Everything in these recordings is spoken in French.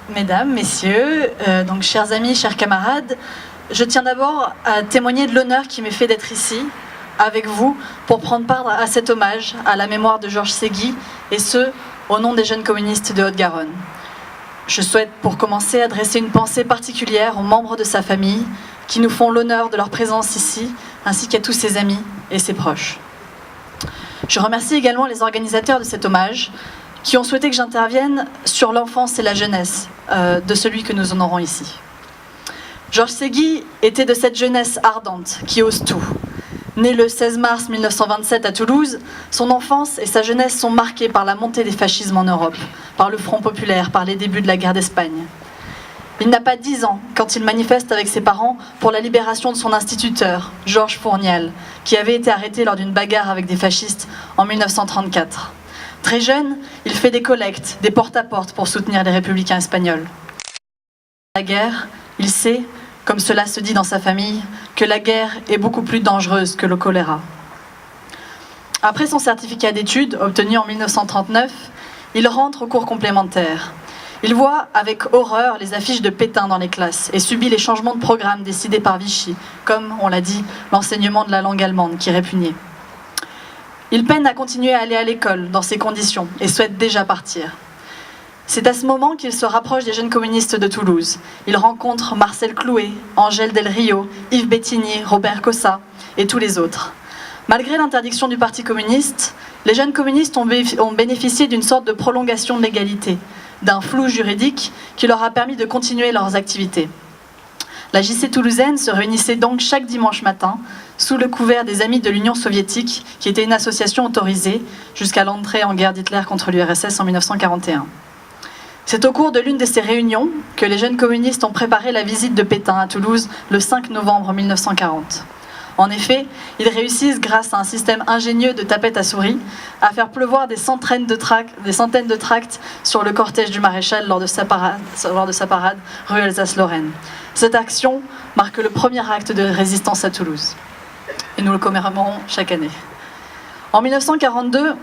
mesdames, messieurs, donc chers amis, chers camarades, je tiens d'abord à témoigner de l'honneur qui m'est fait d'être ici, avec vous, pour prendre part à cet hommage à la mémoire de Georges Ségui, et ce, au nom des jeunes communistes de Haute-Garonne. Je souhaite, pour commencer, adresser une pensée particulière aux membres de sa famille, qui nous font l'honneur de leur présence ici, ainsi qu'à tous ses amis et ses proches. Je remercie également les organisateurs de cet hommage, qui ont souhaité que j'intervienne sur l'enfance et la jeunesse de celui que nous honorons ici. Georges Ségui était de cette jeunesse ardente qui ose tout. Né le 16 mars 1927 à Toulouse, son enfance et sa jeunesse sont marquées par la montée des fascismes en Europe, par le Front populaire, par les débuts de la guerre d'Espagne. Il n'a pas 10 ans quand il manifeste avec ses parents pour la libération de son instituteur, Georges Fournial, qui avait été arrêté lors d'une bagarre avec des fascistes en 1934. Très jeune, il fait des collectes, des porte-à-porte pour soutenir les républicains espagnols. La guerre, il sait, comme cela se dit dans sa famille, que la guerre est beaucoup plus dangereuse que le choléra. Après son certificat d'études, obtenu en 1939, il rentre au cours complémentaire. Il voit avec horreur les affiches de Pétain dans les classes et subit les changements de programme décidés par Vichy, comme, on l'a dit, l'enseignement de la langue allemande qui répugnait. Il peine à continuer à aller à l'école dans ces conditions et souhaite déjà partir. C'est à ce moment qu'il se rapproche des jeunes communistes de Toulouse. Il rencontre Marcel Clouet, Angèle Del Rio, Yves Bettini, Robert Cossa et tous les autres. Malgré l'interdiction du Parti communiste, les jeunes communistes ont bénéficié d'une sorte de prolongation de l'égalité, d'un flou juridique qui leur a permis de continuer leurs activités. La JC toulousaine se réunissait donc chaque dimanche matin sous le couvert des Amis de l'Union soviétique, qui était une association autorisée jusqu'à l'entrée en guerre d'Hitler contre l'URSS en 1941. C'est au cours de l'une de ces réunions que les jeunes communistes ont préparé la visite de Pétain à Toulouse le 5 novembre 1940. En effet, ils réussissent, grâce à un système ingénieux de tapettes à souris, à faire pleuvoir des centaines de tracts sur le cortège du maréchal lors de sa parade rue Alsace-Lorraine. Cette action marque le premier acte de résistance à Toulouse. Et nous le commémorons chaque année. En 1942,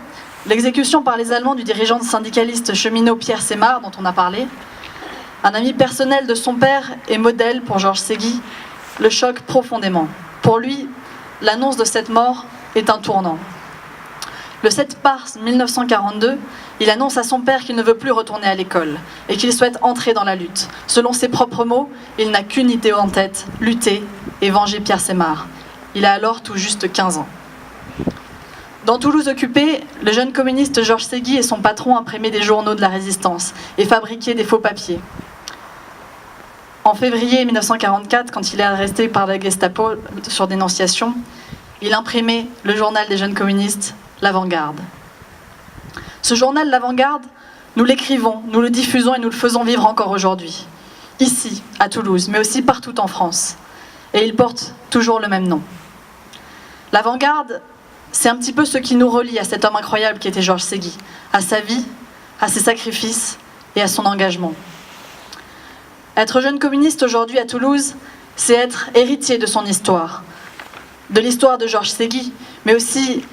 l'exécution par les Allemands du dirigeant syndicaliste cheminot Pierre Semard, dont on a parlé, un ami personnel de son père et modèle pour Georges Ségui, le choque profondément. Pour lui, l'annonce de cette mort est un tournant. Le 7 mars 1942, il annonce à son père qu'il ne veut plus retourner à l'école et qu'il souhaite entrer dans la lutte. Selon ses propres mots, il n'a qu'une idée en tête, lutter et venger Pierre Semard. Il a alors tout juste 15 ans. Dans Toulouse occupée, le jeune communiste Georges Ségui et son patron imprimaient des journaux de la résistance et fabriquaient des faux papiers. En février 1944, quand il est arrêté par la Gestapo sur dénonciation, il imprimait le journal des jeunes communistes, L'Avant-Garde. Ce journal, L'Avant-Garde, nous l'écrivons, nous le diffusons et nous le faisons vivre encore aujourd'hui, ici, à Toulouse, mais aussi partout en France. Et il porte toujours le même nom. L'Avant-Garde, c'est un petit peu ce qui nous relie à cet homme incroyable qui était Georges Ségui, à sa vie, à ses sacrifices et à son engagement. Être jeune communiste aujourd'hui à Toulouse, c'est être héritier de son histoire, de l'histoire de Georges Ségui, mais aussi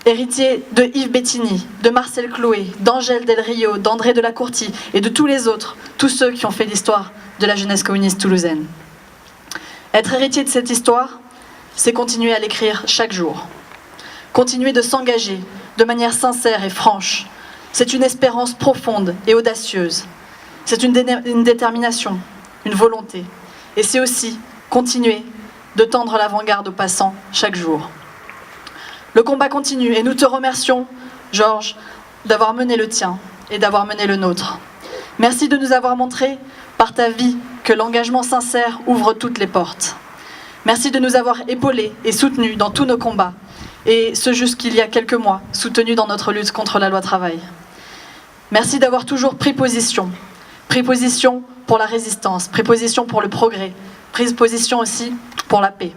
héritier de Yves Bettini, de Marcel Clouet, d'Angèle Del Rio, d'André de la Courtie et de tous les autres, tous ceux qui ont fait l'histoire de la jeunesse communiste toulousaine. Être héritier de cette histoire, c'est continuer à l'écrire chaque jour. Continuer de s'engager de manière sincère et franche. C'est une espérance profonde et audacieuse. C'est une détermination, une volonté. Et c'est aussi continuer de tendre l'avant-garde aux passants chaque jour. Le combat continue et nous te remercions, Georges, d'avoir mené le tien et d'avoir mené le nôtre. Merci de nous avoir montré, par ta vie, que l'engagement sincère ouvre toutes les portes. Merci de nous avoir épaulés et soutenus dans tous nos combats, et ce jusqu'il y a quelques mois, soutenus dans notre lutte contre la loi travail. Merci d'avoir toujours pris position pour la résistance, pris position pour le progrès, pris position aussi pour la paix.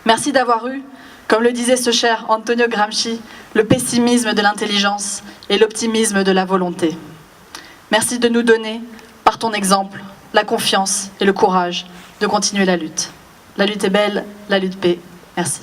Merci d'avoir eu, comme le disait ce cher Antonio Gramsci, le pessimisme de l'intelligence et l'optimisme de la volonté. Merci de nous donner, par ton exemple, la confiance et le courage de continuer la lutte. La lutte est belle, la lutte paix. Merci.